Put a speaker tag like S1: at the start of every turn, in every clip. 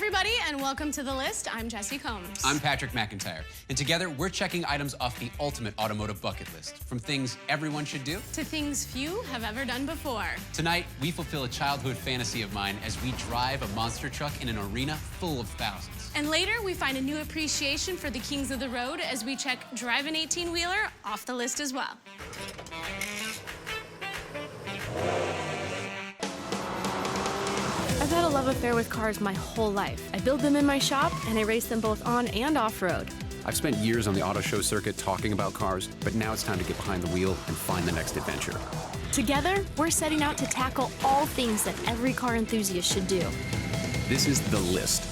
S1: everybody, and welcome to The List. I'm Jessi Combs.
S2: I'm Patrick McIntyre, and together we're checking items off the ultimate automotive bucket list, from things everyone should do
S1: to things few have ever done before.
S2: Tonight, we fulfill a childhood fantasy of mine as we drive a monster truck in an arena full of thousands.
S1: And later, we find a new appreciation for the kings of the road as we check Drive an 18-wheeler off the list as well. I've had a love affair with cars my whole life. I build them in my shop, and I race them both on and off-road.
S3: I've spent years on the auto show circuit talking about cars, but now it's time to get behind the wheel and find the next adventure.
S1: Together, we're setting out to tackle all things that every car enthusiast should do.
S3: This is The List.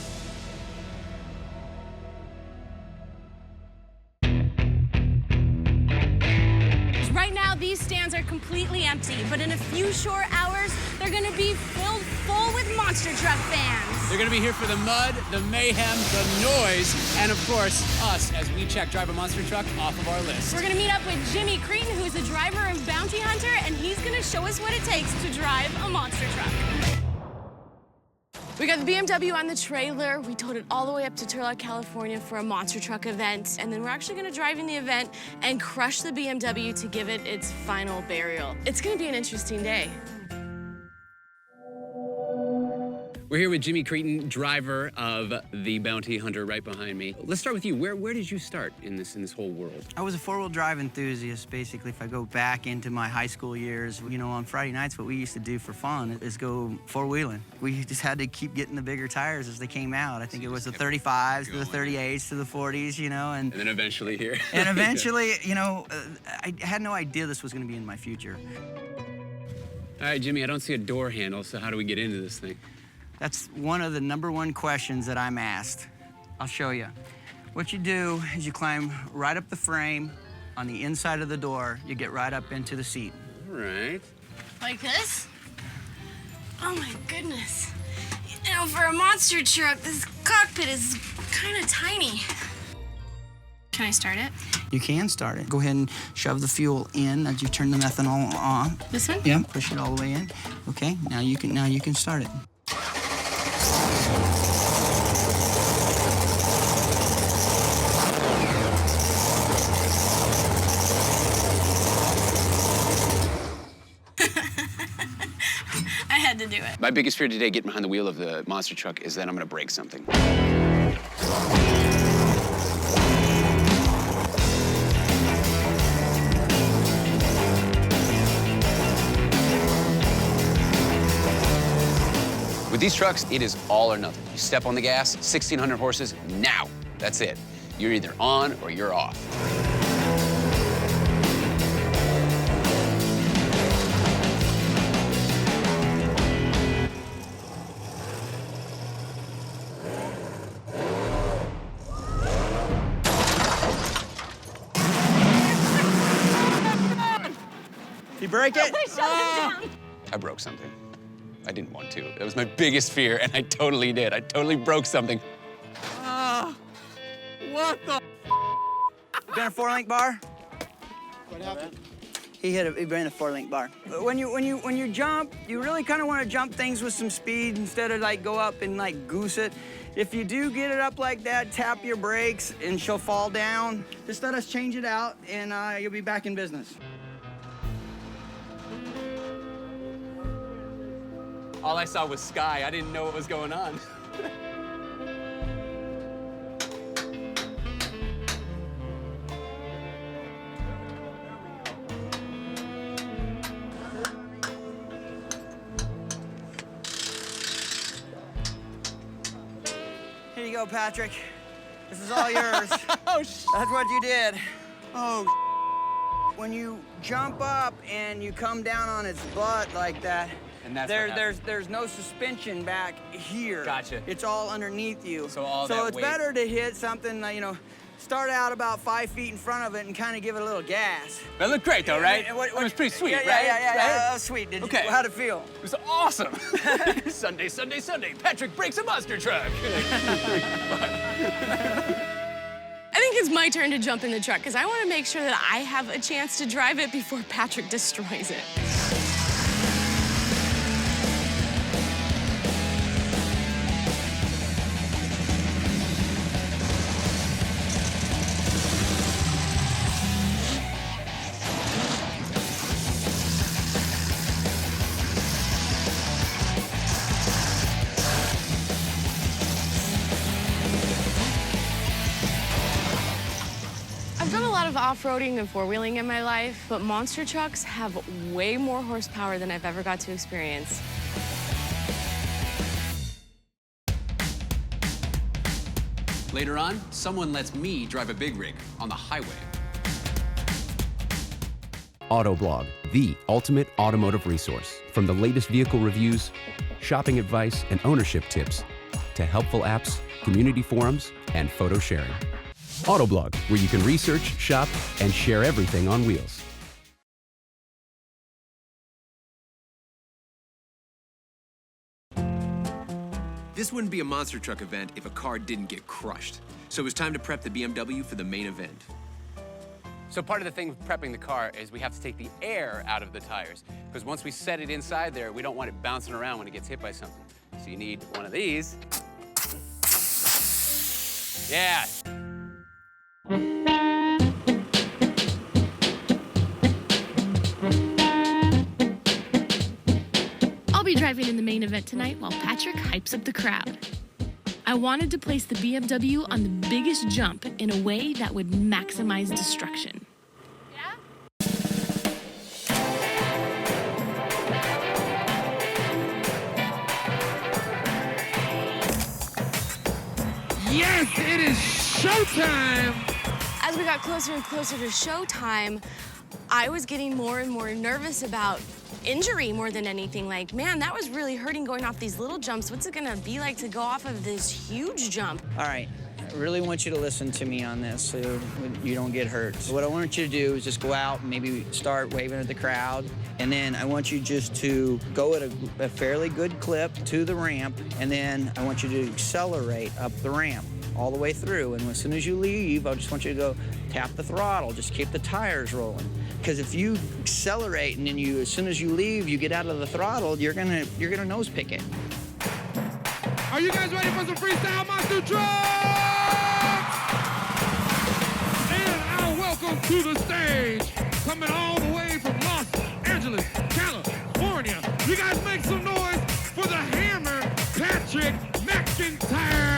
S1: Right now, these stands are completely empty, but in a few short hours, they're gonna be filled full with monster truck fans.
S2: They're gonna be here for the mud, the mayhem, the noise, and of course, us as we check Drive a Monster Truck off of our list.
S1: We're gonna meet up with Jimmy Creten, who's a driver of Bounty Hunter, and he's gonna show us what it takes to drive a monster truck. We got the BMW on the trailer. We towed it all the way up to Turlock, California for a monster truck event. And then we're actually gonna drive in the event and crush the BMW to give it its final burial. It's gonna be an interesting day.
S2: We're here with Jimmy Creten, driver of the Bounty Hunter right behind me. Let's start with you. Where did you start in this whole world?
S4: I was a four-wheel drive enthusiast, basically. If I go back into my high school years, you know, on Friday nights, what we used to do for fun is go four-wheeling. We just had to keep getting the bigger tires as they came out. I think it was the 35s to the 38s to the 40s, you know, and
S2: then eventually here.
S4: And eventually, you know, I had no idea this was going to be in my future.
S2: All right, Jimmy, I don't see a door handle, so how do we get into this thing?
S4: That's one of the #1 questions that I'm asked. I'll show you. What you do is you climb right up the frame on the inside of the door. You get right up into the seat.
S2: All right.
S1: Like this? Oh my goodness. You know, for a monster truck, this cockpit is kind of tiny. Can I start it?
S4: You can start it. Go ahead and shove the fuel in as you turn the methanol on.
S1: This one?
S4: Yeah, push it all the way in. Okay, now you can start it.
S1: I had to do it.
S2: My biggest fear today getting behind the wheel of the monster truck is that I'm gonna break something. With these trucks, it is all or nothing. You step on the gas, 1,600 horses, now. That's it. You're either on or you're off.
S4: You break it?
S1: I shut him down.
S2: I broke something. I didn't want to. That was my biggest fear, and I totally did. I totally broke something.
S4: What the? Been a 4-link bar?
S5: What happened?
S4: He ran a 4-link bar. When you jump, you really kind of want to jump things with some speed instead of like go up and like goose it. If you do get it up like that, tap your brakes and she'll fall down. Just let us change it out and you'll be back in business.
S2: All I saw was sky. I didn't know what was going on.
S4: Here you go, Patrick. This is all yours.
S2: Oh,
S4: That's what you did. Oh, when you jump up and you come down on its butt like that,
S2: And that's what happened.
S4: there's no suspension back here.
S2: Gotcha.
S4: It's all underneath you.
S2: So all
S4: so
S2: that
S4: it's
S2: weight-
S4: better to hit something, you know, start out about 5 feet in front of it and kind of give it a little gas.
S2: That looked great, though, right?
S4: It
S2: It was pretty sweet,
S4: yeah,
S2: right?
S4: Yeah,
S2: Right?
S4: that was sweet.
S2: Okay.
S4: How'd it feel?
S2: It was awesome. Sunday, Sunday, Sunday. Patrick breaks a monster truck.
S1: I think it's my turn to jump in the truck because I want to make sure that I have a chance to drive it before Patrick destroys it. of off-roading and four-wheeling in my life, but monster trucks have way more horsepower than I've ever got to experience.
S3: Later on, someone lets me drive a big rig on the highway. Autoblog, the ultimate automotive resource. From the latest vehicle reviews, shopping advice, and ownership tips, to helpful apps, community forums, and photo sharing. Autoblog, where you can research, shop, and share everything on wheels.
S6: This wouldn't be a monster truck event if a car didn't get crushed. So it was time to prep the BMW for the main event.
S2: So part of the thing with prepping the car is we have to take the air out of the tires, because once we set it inside there, we don't want it bouncing around when it gets hit by something. So you need one of these. Yeah.
S1: I'll be driving in the main event tonight while Patrick hypes up the crowd. I wanted to place the BMW on the biggest jump in a way that would maximize destruction. Yeah?
S7: Yes, it is showtime!
S1: As we got closer and closer to showtime, I was getting more and more nervous about injury more than anything. Like, man, that was really hurting going off these little jumps. What's it gonna be like to go off of this huge jump?
S4: All right, I really want you to listen to me on this so you don't get hurt. So what I want you to do is just go out and maybe start waving at the crowd. And then I want you just to go at a fairly good clip to the ramp. And then I want you to accelerate up the ramp all the way through. And as soon as you leave, I just want you to go tap the throttle. Just keep the tires rolling. Because if you accelerate and then as soon as you leave, you get out of the throttle, you're gonna nose pick it.
S7: Are you guys ready for some freestyle monster trucks? And I'll welcome to the stage, coming all the way from Los Angeles, California. You guys make some noise for the Hammer, Patrick McIntyre.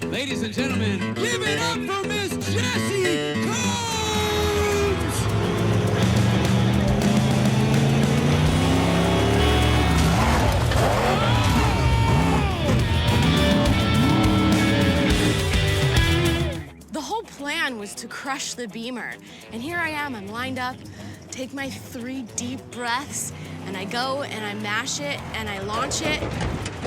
S6: Ladies and gentlemen, give it up for Miss Jessi Combs!
S1: The whole plan was to crush the Beamer. And here I am, I'm lined up, take my 3 deep breaths, and I go and I mash it and I launch it.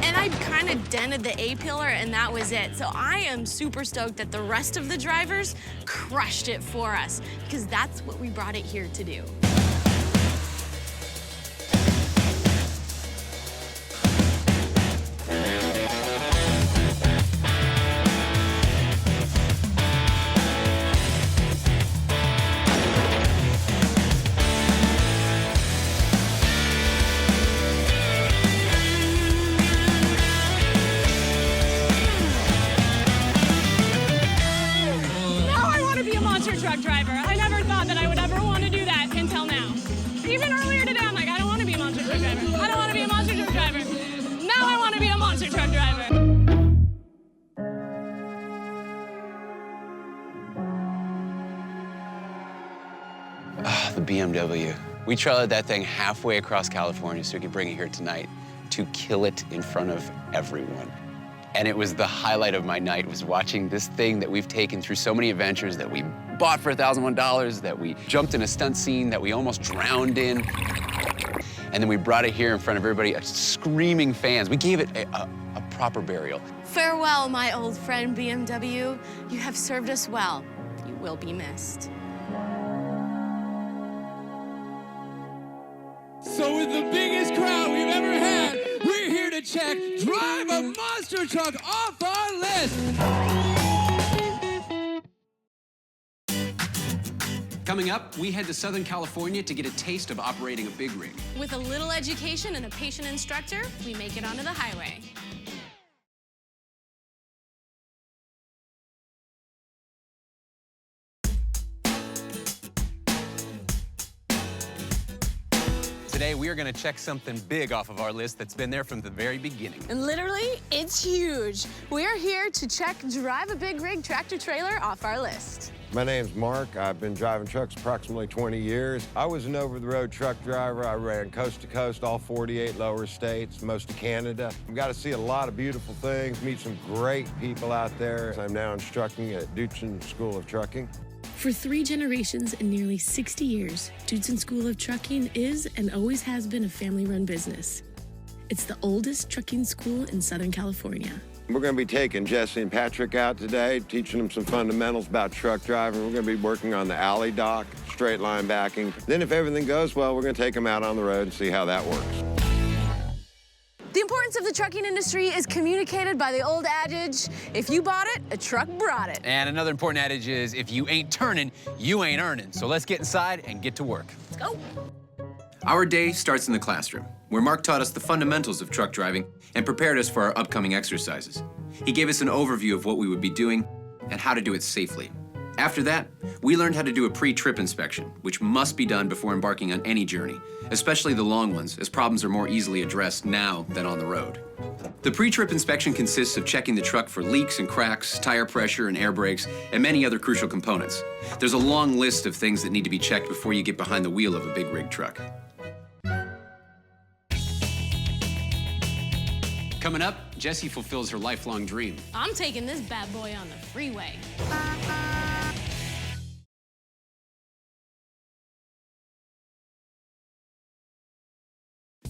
S1: And I kind of dented the A-pillar, and that was it. So I am super stoked that the rest of the drivers crushed it for us, because that's what we brought it here to do.
S8: Truck driver. I never thought that I would ever want to do that until now. Even earlier today, I'm like, I don't want to be a monster truck driver. I don't want to be a monster truck driver. Now I want to be a monster truck driver.
S2: The BMW. We trailered that thing halfway across California so we could bring it here tonight to kill it in front of everyone. And it was the highlight of my night, was watching this thing that we've taken through so many adventures, that we bought for $1,001, that we jumped in a stunt scene that we almost drowned in. And then we brought it here in front of everybody, screaming fans. We gave it a proper burial.
S1: Farewell, my old friend BMW. You have served us well. You will be missed.
S7: So with the biggest crowd we've ever had, we're here to check Drive a Monster Truck off our list.
S6: Coming up, we head to Southern California to get a taste of operating a big rig.
S1: With a little education and a patient instructor, we make it onto the highway.
S2: Today, we are going to check something big off of our list that's been there from the very beginning.
S1: And literally, it's huge. We're here to check Drive a Big Rig Tractor Trailer off our list.
S9: My name's Mark. I've been driving trucks approximately 20 years. I was an over-the-road truck driver. I ran coast to coast, all 48 lower states, most of Canada. I've got to see a lot of beautiful things, meet some great people out there. I'm now instructing at Creten School of Trucking.
S10: For 3 generations and nearly 60 years, Creten School of Trucking is and always has been a family-run business. It's the oldest trucking school in Southern California.
S9: We're going to be taking Jessi and Patrick out today, teaching them some fundamentals about truck driving. We're going to be working on the alley dock, straight line backing. Then if everything goes well, we're going to take them out on the road and see how that works.
S1: The importance of the trucking industry is communicated by the old adage, if you bought it, a truck brought it.
S2: And another important adage is, if you ain't turning, you ain't earning. So let's get inside and get to work.
S1: Let's go.
S6: Our day starts in the classroom, where Mark taught us the fundamentals of truck driving and prepared us for our upcoming exercises. He gave us an overview of what we would be doing and how to do it safely. After that, we learned how to do a pre-trip inspection, which must be done before embarking on any journey, especially the long ones, as problems are more easily addressed now than on the road. The pre-trip inspection consists of checking the truck for leaks and cracks, tire pressure and air brakes, and many other crucial components. There's a long list of things that need to be checked before you get behind the wheel of a big rig truck.
S2: Coming up, Jessi fulfills her lifelong dream.
S1: I'm taking this bad boy on the freeway.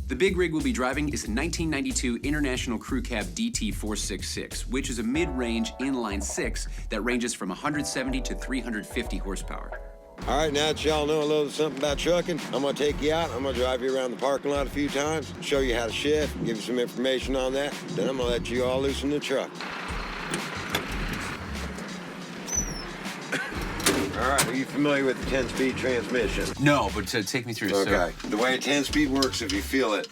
S6: The big rig we'll be driving is a 1992 International Crew Cab DT466, which is a mid-range inline 6 that ranges from 170 to 350 horsepower.
S9: All right, now that y'all know a little something about trucking, I'm going to take you out. I'm going to drive you around the parking lot a few times, show you how to shift, give you some information on that. Then I'm going to let you all loose in the truck. All right, are you familiar with the 10-speed transmission?
S2: No, but take me through.
S9: Okay. The way a 10-speed works, if you feel it,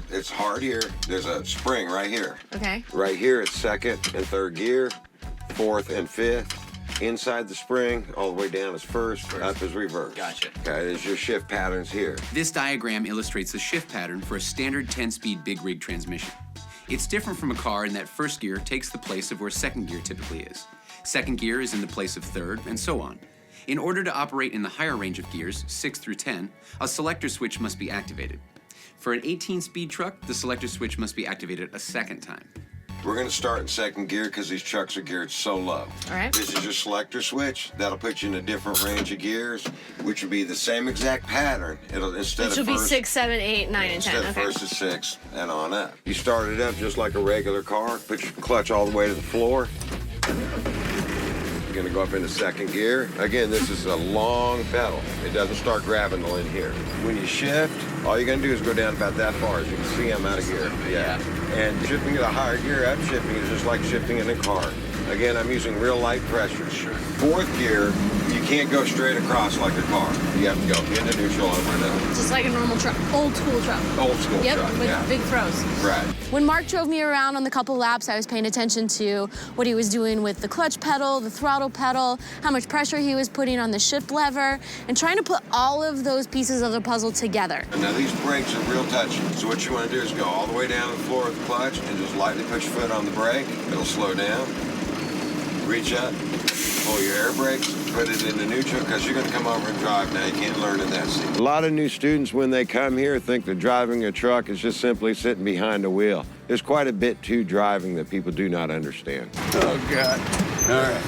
S9: it's hard here. There's a spring right here.
S1: Okay.
S9: Right here, it's second and third gear, fourth and fifth. Inside the spring, all the way down is first, up is reverse.
S2: Gotcha.
S9: Okay, there's your shift patterns here.
S6: This diagram illustrates the shift pattern for a standard 10-speed big rig transmission. It's different from a car in that first gear takes the place of where second gear typically is. Second gear is in the place of third, and so on. In order to operate in the higher range of gears, 6 through 10, a selector switch must be activated. For an 18-speed truck, the selector switch must be activated a second time.
S9: We're going to start in second gear because these trucks are geared so low.
S1: All right.
S9: This is your selector switch. That'll put you in a different range of gears, which will be the same exact pattern. It'll
S1: Which will be 6, 7, 8, 9, and 10.
S9: Instead of first is 6 and on up. You start it up just like a regular car. Put your clutch all the way to the floor. You're going to go up into second gear. Again, this is a long pedal. It doesn't start grabbing till in here. When you shift, all you're going to do is go down about that far. As you can see, I'm out of gear. Yeah. And shifting to the higher gear, upshifting is just like shifting in a car. Again, I'm using real light pressure. Sure. Fourth gear, you can't go straight across like a car. You have to go into neutral over now.
S1: Just like a normal truck, old school truck.
S9: Old school
S1: yep,
S9: truck,
S1: with big throws.
S9: Right.
S1: When Mark drove me around on the couple laps, I was paying attention to what he was doing with the clutch pedal, the throttle pedal, how much pressure he was putting on the shift lever, and trying to put all of those pieces of the puzzle together.
S9: And now these brakes are real touchy. So what you want to do is go all the way down the floor of the clutch and just lightly push your foot on the brake. It'll slow down. Reach up, pull your air brakes, put it into neutral, because you're going to come over and drive now. You can't learn in that seat. A lot of new students, when they come here, think that driving a truck is just simply sitting behind a wheel. There's quite a bit to driving that people do not understand.
S2: Oh, God. All right.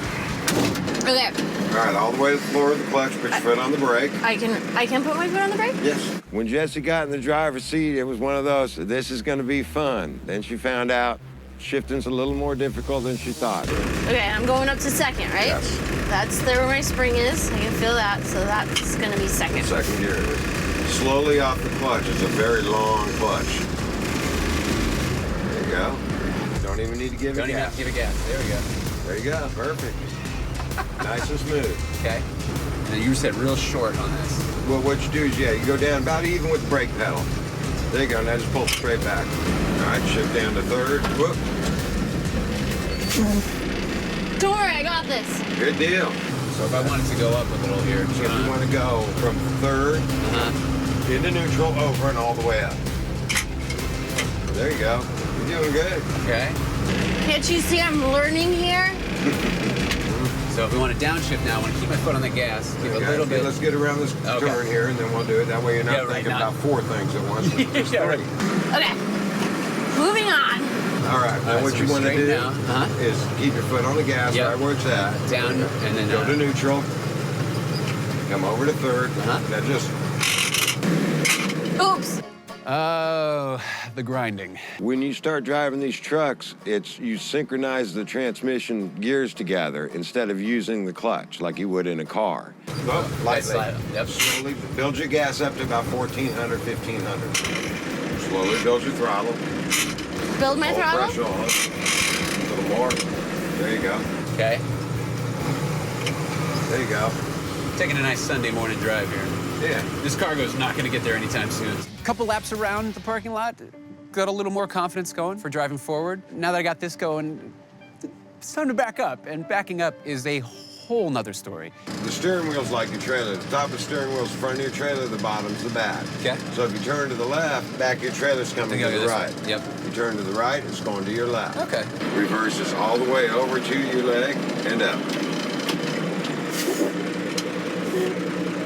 S1: Okay.
S9: All right, all the way to the floor of the clutch, put your foot on the brake.
S1: I can put my foot on the brake?
S9: Yes. When Jessi got in the driver's seat, it was one of those, this is going to be fun. Then she found out shifting's a little more difficult than she thought.
S1: Okay, I'm going up to second, right?
S9: Yes.
S1: That's there where my spring is. I can feel that, so that's gonna be second.
S9: Second gear. Slowly off the clutch. It's a very long clutch. There you go. Don't even need to give it gas.
S2: Don't even have to give it gas. There we go.
S9: There you go. Perfect. Nice and smooth.
S2: Okay. And you said real short on this.
S9: Well, what you do is, you go down about even with the brake pedal. There you go. Now just pull it straight back. All right, shift down to third. Whoop.
S1: Don't worry, I got this.
S9: Good deal.
S2: So if I wanted to go up a little here,
S9: So if you want to go from third into neutral, over, and all the way up. There you go. You're doing good.
S2: Okay.
S1: Can't you see I'm learning here?
S2: So if we want to downshift now, I want to keep my foot on the gas, keep a little bit.
S9: Let's get around this turn here, and then we'll do it. That way you're not thinking about 4 things at once. Just 3.
S1: Okay. Moving on.
S9: All right. Now what you want to do is keep your foot on the gas right where it's at.
S2: Down, and then
S9: go to neutral. Come over to third. Now just...
S1: Oops.
S2: Oh, the grinding.
S9: When you start driving these trucks, you synchronize the transmission gears together instead of using the clutch like you would in a car. Lightly.
S2: Yep.
S9: Slowly build your gas up to about 1,400, 1,500. Slowly build your throttle.
S1: Build my throttle?
S9: Pressure on. A little more. There you go.
S2: Okay.
S9: There you go.
S2: Taking a nice Sunday morning drive here.
S9: Yeah.
S2: This cargo's not going to get there anytime soon. Couple laps around the parking lot, got a little more confidence going for driving forward. Now that I got this going, it's time to back up, and backing up is a whole nother story.
S9: The steering wheel's like your trailer. The top of the steering wheel's the front of your trailer, the bottom's the back.
S2: Okay.
S9: So if you turn to the left, back of your trailer's coming to the right.
S2: Yep.
S9: You turn to the right, it's going to your left.
S2: Okay.
S9: Reverses all the way over to your leg and up.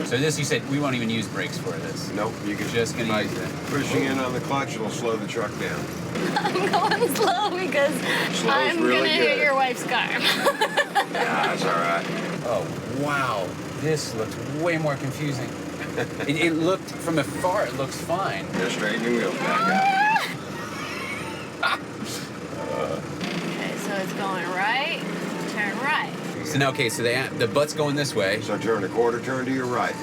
S2: So this, you said, we won't even use brakes for this.
S9: Nope, you can
S2: just gonna use it.
S9: Pushing in on the clutch, it'll slow the truck down.
S1: I'm going slow because I'm
S9: really
S1: gonna hit your wife's car.
S9: Yeah, that's all right.
S2: Oh, wow. This looks way more confusing. it looked, from afar, it looks fine.
S9: Just straighten your wheels back out.
S1: Okay, so it's going right, turn right.
S2: So now, okay, so the butt's going this way.
S9: So turn a quarter turn to your right.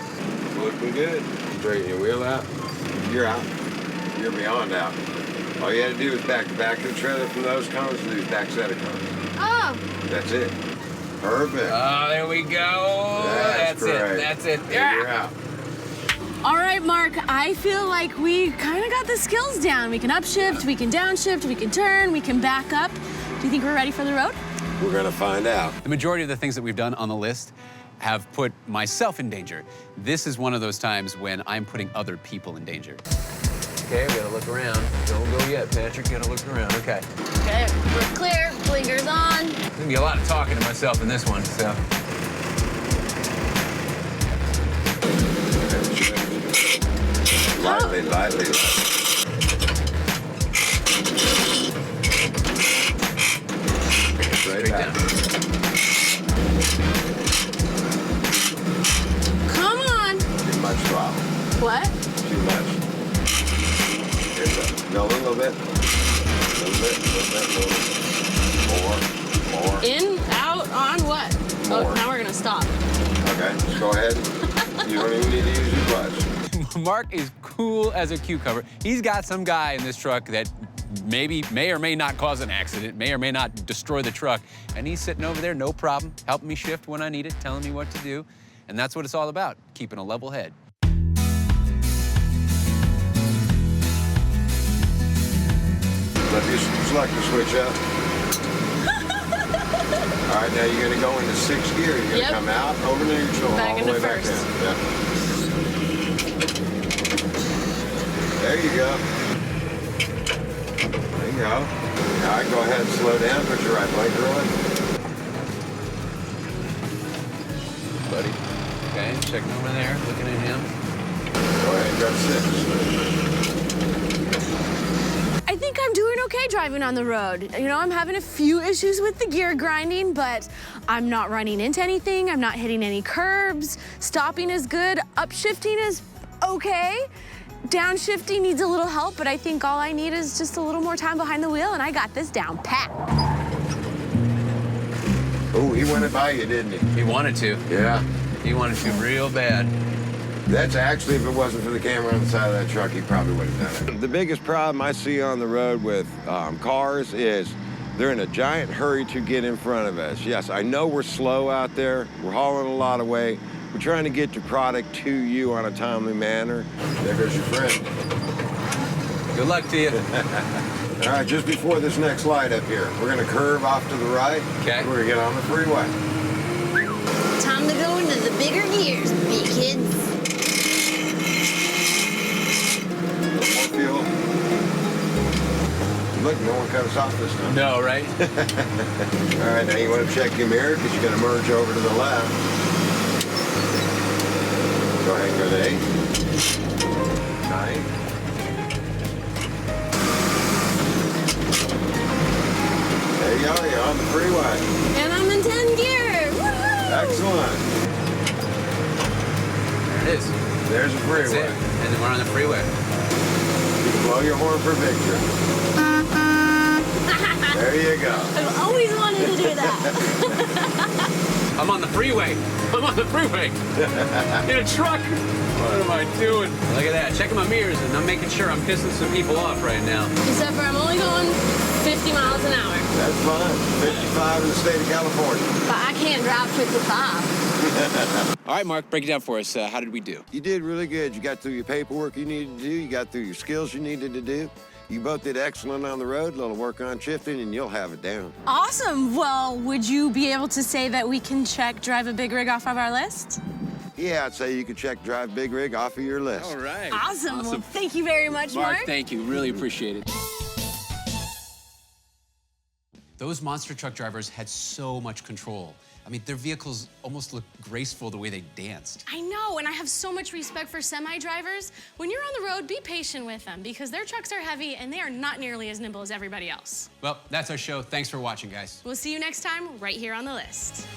S9: Looking good. Straighten your wheel out. You're out. You're beyond out. All you had to do is back the back of the trailer from those cones to these back set of cones.
S1: Oh.
S9: That's it. Perfect.
S2: Oh, there we go. That's
S9: great.
S2: it. That's it.
S9: Yeah. You're out.
S1: All right, Mark, I feel like we kind of got the skills down. We can upshift, we can downshift, we can turn, we can back up. Do you think we're ready for the road?
S9: We're gonna find out.
S2: The majority of the things that we've done on the list have put myself in danger. This is one of those times when I'm putting other people in danger. Okay, we gotta look around. Don't go yet, Patrick. Gotta look around. Okay.
S1: Okay, we're clear. Blinkers on.
S2: There's gonna be a lot of talking to myself in this one, so.
S9: Lightly, lightly. Straight down.
S1: Come on.
S9: Too much throttle.
S1: What?
S9: Too much. Go a little bit. More.
S1: In, out, on what?
S9: More.
S1: Oh, now we're gonna stop.
S9: Okay, just go ahead. You don't even need to use your clutch.
S2: Mark is cool as a cucumber. He's got some guy in this truck that may or may not cause an accident, may or may not destroy the truck, and he's sitting over there, no problem, helping me shift when I need it, telling me what to do, and that's what it's all about, keeping a level head.
S9: Let you select the switch up. All right, now you're gonna go into 6th gear. You're gonna come out, over neutral,
S1: Back
S9: all the
S1: into
S9: way back
S1: first.
S9: in. Yep. There you go. There you go. All right, go ahead and slow down. Put your right blinker on.
S2: Buddy. Okay, checking over there, looking at him.
S9: Go ahead and go to 6.
S1: I think I'm doing okay driving on the road. You know, I'm having a few issues with the gear grinding, but I'm not running into anything. I'm not hitting any curbs. Stopping is good. Upshifting is okay. Downshifting needs a little help, but I think all I need is just a little more time behind the wheel, and I got this down pat.
S9: Oh, he went it by you, didn't he?
S2: He wanted to.
S9: Yeah.
S2: He wanted to real bad.
S9: That's actually, if it wasn't for the camera on the side of that truck, he probably would have done it. The biggest problem I see on the road with cars is they're in a giant hurry to get in front of us. Yes, I know we're slow out there. We're hauling a lot of weight. We're trying to get your product to you on a timely manner. There goes your friend.
S2: Good luck to you.
S9: All right, just before this next light up here, we're gonna curve off to the right.
S2: Okay.
S9: We're gonna get on the freeway.
S1: Time to go into the bigger gears, big kids.
S9: You don't want to cut us off this time.
S2: No, right?
S9: All right, now you want to check your mirror because you're going to merge over to the left. Go ahead and go to 8. 9. There you are, you're on the freeway.
S1: And I'm in 10 gear. Woo-hoo!
S9: Excellent.
S2: There it is.
S9: There's a freeway.
S2: That's it. And then we're on the freeway.
S9: You can blow your horn for victory. There you go.
S1: I've always wanted to do that.
S2: I'm on the freeway. I'm on the freeway. In a truck. What am I doing? Look at that. Checking my mirrors, and I'm making sure I'm pissing some people off right now.
S1: Except for I'm only going 50 miles an hour.
S9: That's fine. 55 in the state of California.
S1: But I can't drive 55.
S2: All right, Mark, break it down for us. How did we do?
S9: You did really good. You got through your paperwork you needed to do. You got through your skills you needed to do. You both did excellent on the road. A little work on shifting, and you'll have it down.
S8: Awesome. Well, would you be able to say that we can check drive a big rig off of our list?
S9: Yeah, I'd say you could check Drive Big Rig off of your list.
S2: All right.
S8: Awesome. Well, thank you very much, Mark.
S2: Thank you. Really appreciate it. Those monster truck drivers had so much control. I mean, their vehicles almost looked graceful the way they danced.
S1: I know, and I have so much respect for semi-drivers. When you're on the road, be patient with them because their trucks are heavy and they are not nearly as nimble as everybody else.
S2: Well, that's our show. Thanks for watching, guys.
S1: We'll see you next time right here on the list.